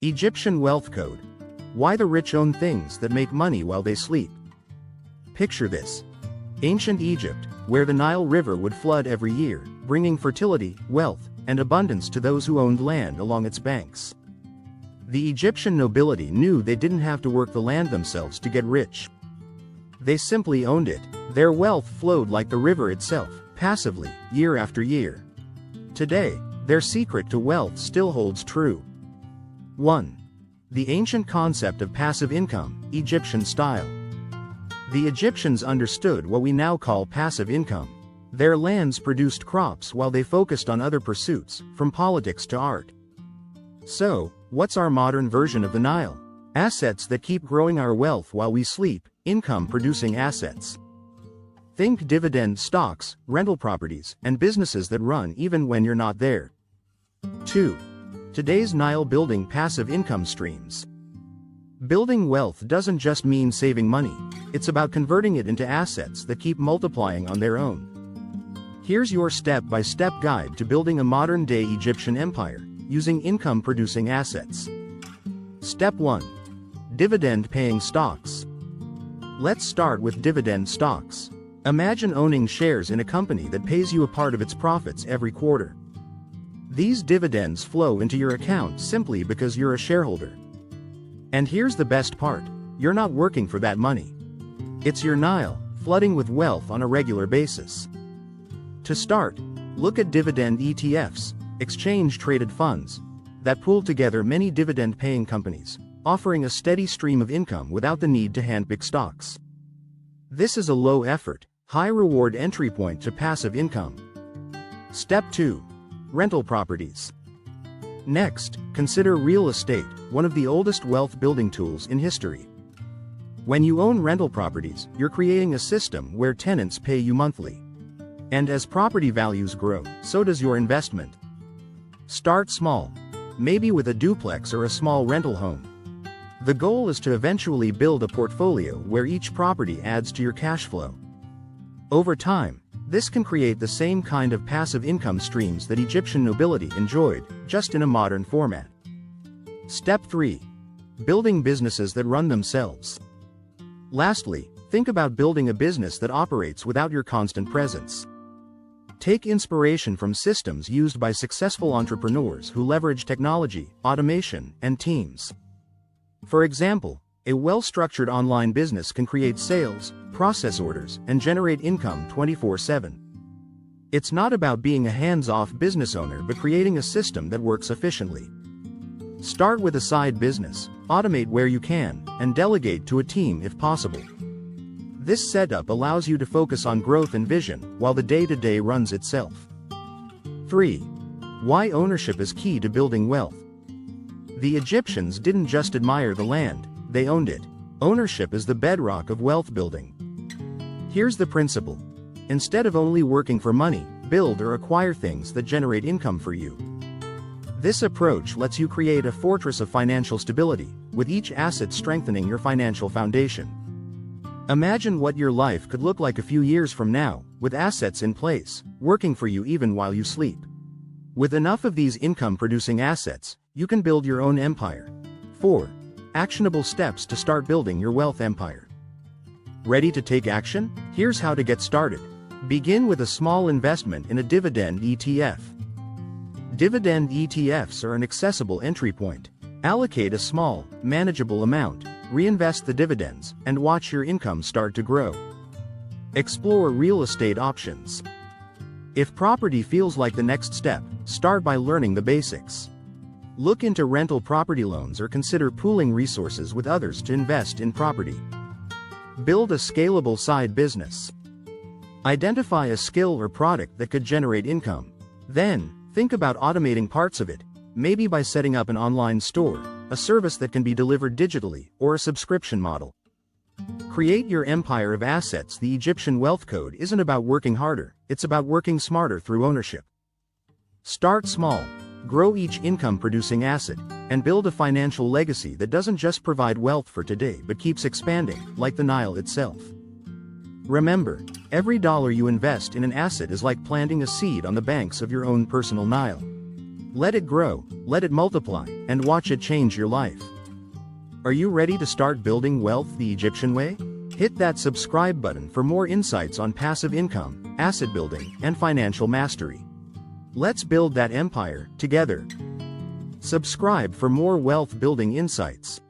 Egyptian wealth code. Why the rich own things that make money while they sleep. Picture this. Ancient Egypt, where the Nile River would flood every year, bringing fertility, wealth, and abundance to those who owned land along its banks. The Egyptian nobility knew they didn't have to work the land themselves to get rich. They simply owned it. Their wealth flowed like the river itself, passively, year after year. Today, their secret to wealth still holds true. 1. The ancient concept of passive income, Egyptian style. The Egyptians understood what we now call passive income. Their lands produced crops while they focused on other pursuits, from politics to art. So, what's our modern version of the Nile? Assets that keep growing our wealth while we sleep, income-producing assets. Think dividend stocks, rental properties, and businesses that run even when you're not there. 2. Today's Nile building passive income streams. Building wealth doesn't just mean saving money, it's about converting it into assets that keep multiplying on their own. Here's your step-by-step guide to building a modern-day Egyptian empire, using income-producing assets. Step 1. Dividend-paying stocks. Let's start with dividend stocks. Imagine owning shares in a company that pays you a part of its profits every quarter. These dividends flow into your account simply because you're a shareholder. And here's the best part, you're not working for that money. It's your Nile, flooding with wealth on a regular basis. To start, look at dividend ETFs, exchange-traded funds, that pool together many dividend-paying companies, offering a steady stream of income without the need to handpick stocks. This is a low-effort, high-reward entry point to passive income. Step 2. Rental properties. Next, consider real estate, one of the oldest wealth-building tools in history. When you own rental properties, you're creating a system where tenants pay you monthly. And as property values grow, so does your investment. Start small, maybe with a duplex or a small rental home. The goal is to eventually build a portfolio where each property adds to your cash flow. Over time, this can create the same kind of passive income streams that Egyptian nobility enjoyed, just in a modern format. Step 3. Building businesses that run themselves. Lastly, think about building a business that operates without your constant presence. Take inspiration from systems used by successful entrepreneurs who leverage technology, automation, and teams. For example, a well-structured online business can create sales, process orders, and generate income 24/7. It's not about being a hands-off business owner but creating a system that works efficiently. Start with a side business, automate where you can, and delegate to a team if possible. This setup allows you to focus on growth and vision while the day-to-day runs itself. 3. Why ownership is key to building wealth. The Egyptians didn't just admire the land, they owned it. Ownership is the bedrock of wealth building. Here's the principle. Instead of only working for money, build or acquire things that generate income for you. This approach lets you create a fortress of financial stability, with each asset strengthening your financial foundation. Imagine what your life could look like a few years from now, with assets in place, working for you even while you sleep. With enough of these income-producing assets, you can build your own empire. 4. Actionable steps to start building your wealth empire. Ready to take action? Here's how to get started. Begin with a small investment in a dividend ETF. Dividend ETFs are an accessible entry point. Allocate a small, manageable amount, reinvest the dividends, and watch your income start to grow. Explore real estate options. If property feels like the next step, start by learning the basics. Look into rental property loans or consider pooling resources with others to invest in property. Build a scalable side business. Identify a skill or product that could generate income. Then, think about automating parts of it, maybe by setting up an online store, a service that can be delivered digitally, or a subscription model. Create your empire of assets. The Egyptian wealth code isn't about working harder, it's about working smarter through ownership. Start small. Grow each income-producing asset, and build a financial legacy that doesn't just provide wealth for today but keeps expanding, like the Nile itself. Remember, every dollar you invest in an asset is like planting a seed on the banks of your own personal Nile. Let it grow, let it multiply, and watch it change your life. Are you ready to start building wealth the Egyptian way? Hit that subscribe button for more insights on passive income, asset building, and financial mastery. Let's build that empire together. Subscribe for more wealth building insights.